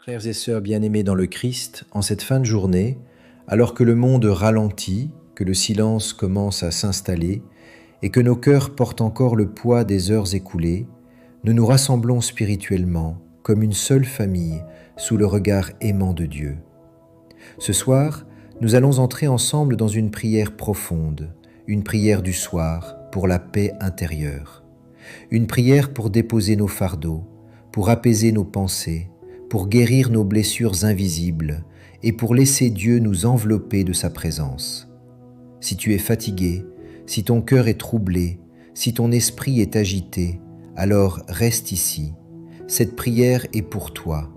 Frères et sœurs bien-aimés dans le Christ, en cette fin de journée, alors que le monde ralentit, que le silence commence à s'installer et que nos cœurs portent encore le poids des heures écoulées, nous nous rassemblons spirituellement comme une seule famille sous le regard aimant de Dieu. Ce soir, nous allons entrer ensemble dans une prière profonde, une prière du soir pour la paix intérieure, une prière pour déposer nos fardeaux, pour apaiser nos pensées, pour guérir nos blessures invisibles et pour laisser Dieu nous envelopper de sa présence. Si tu es fatigué, si ton cœur est troublé, si ton esprit est agité, alors reste ici. Cette prière est pour toi.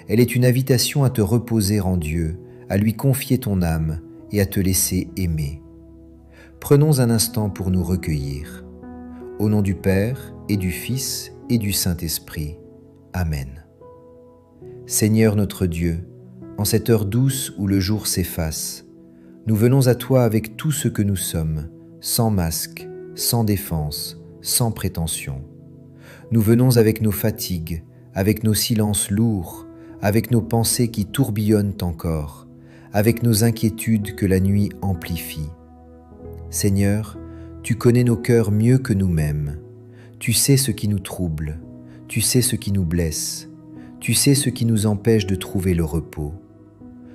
Elle est une invitation à te reposer en Dieu, à lui confier ton âme et à te laisser aimer. Prenons un instant pour nous recueillir. Au nom du Père et du Fils et du Saint-Esprit. Amen. Seigneur notre Dieu, en cette heure douce où le jour s'efface, nous venons à toi avec tout ce que nous sommes, sans masque, sans défense, sans prétention. Nous venons avec nos fatigues, avec nos silences lourds, avec nos pensées qui tourbillonnent encore, avec nos inquiétudes que la nuit amplifie. Seigneur, tu connais nos cœurs mieux que nous-mêmes. Tu sais ce qui nous trouble, tu sais ce qui nous blesse, tu sais ce qui nous empêche de trouver le repos.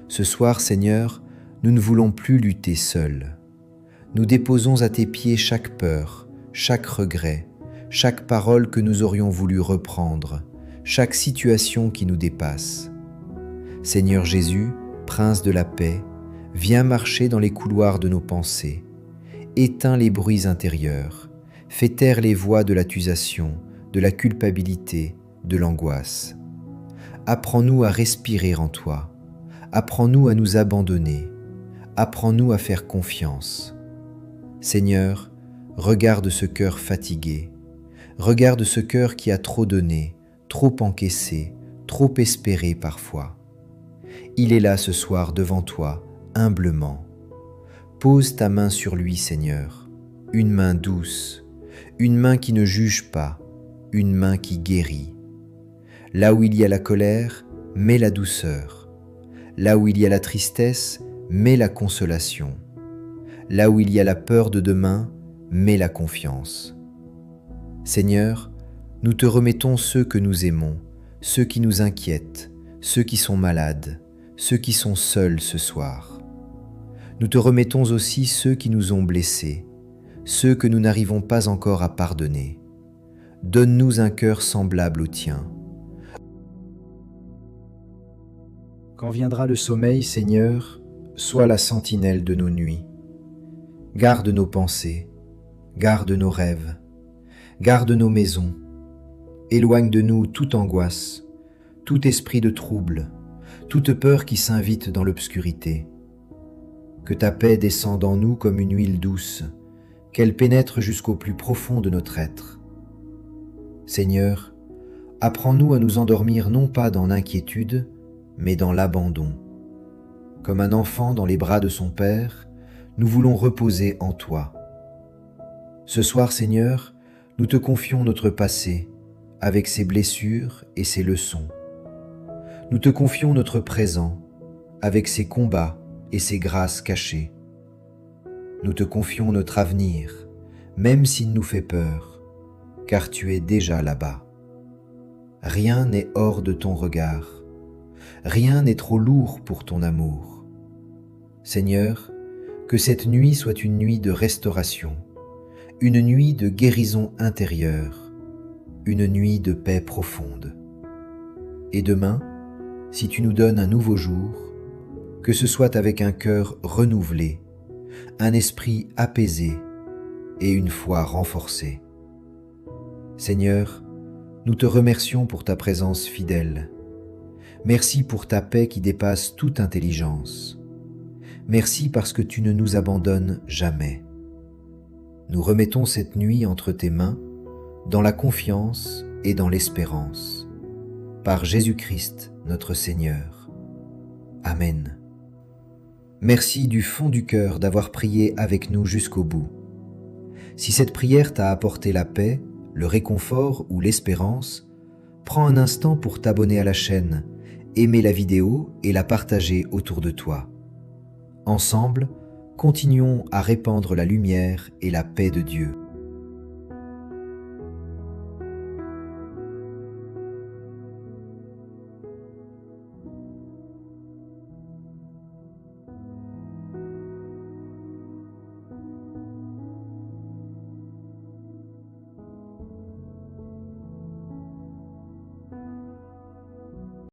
Ce soir, Seigneur, nous ne voulons plus lutter seuls. Nous déposons à tes pieds chaque peur, chaque regret, chaque parole que nous aurions voulu reprendre, chaque situation qui nous dépasse. Seigneur Jésus, Prince de la paix, viens marcher dans les couloirs de nos pensées. Éteins les bruits intérieurs, fais taire les voix de l'accusation, de la culpabilité, de l'angoisse. Apprends-nous à respirer en toi, apprends-nous à nous abandonner, apprends-nous à faire confiance. Seigneur, regarde ce cœur fatigué, regarde ce cœur qui a trop donné, trop encaissé, trop espéré parfois. Il est là ce soir devant toi, humblement. Pose ta main sur lui, Seigneur, une main douce, une main qui ne juge pas, une main qui guérit. Là où il y a la colère, mets la douceur. Là où il y a la tristesse, mets la consolation. Là où il y a la peur de demain, mets la confiance. Seigneur, nous te remettons ceux que nous aimons, ceux qui nous inquiètent, ceux qui sont malades, ceux qui sont seuls ce soir. Nous te remettons aussi ceux qui nous ont blessés, ceux que nous n'arrivons pas encore à pardonner. Donne-nous un cœur semblable au tien. Quand viendra le sommeil, Seigneur, sois la sentinelle de nos nuits. Garde nos pensées, garde nos rêves, garde nos maisons. Éloigne de nous toute angoisse, tout esprit de trouble, toute peur qui s'invite dans l'obscurité. Que ta paix descende en nous comme une huile douce, qu'elle pénètre jusqu'au plus profond de notre être. Seigneur, apprends-nous à nous endormir non pas dans l'inquiétude, mais dans l'abandon. Comme un enfant dans les bras de son Père, nous voulons reposer en toi. Ce soir, Seigneur, nous te confions notre passé, avec ses blessures et ses leçons. Nous te confions notre présent, avec ses combats et ses grâces cachées. Nous te confions notre avenir, même s'il nous fait peur, car tu es déjà là-bas. Rien n'est hors de ton regard. Rien n'est trop lourd pour ton amour. Seigneur, que cette nuit soit une nuit de restauration, une nuit de guérison intérieure, une nuit de paix profonde. Et demain, si tu nous donnes un nouveau jour, que ce soit avec un cœur renouvelé, un esprit apaisé et une foi renforcée. Seigneur, nous te remercions pour ta présence fidèle. Merci pour ta paix qui dépasse toute intelligence. Merci parce que tu ne nous abandonnes jamais. Nous remettons cette nuit entre tes mains, dans la confiance et dans l'espérance. Par Jésus-Christ, notre Seigneur. Amen. Merci du fond du cœur d'avoir prié avec nous jusqu'au bout. Si cette prière t'a apporté la paix, le réconfort ou l'espérance, prends un instant pour t'abonner à la chaîne aimer la vidéo et la partager autour de toi. Ensemble, continuons à répandre la lumière et la paix de Dieu.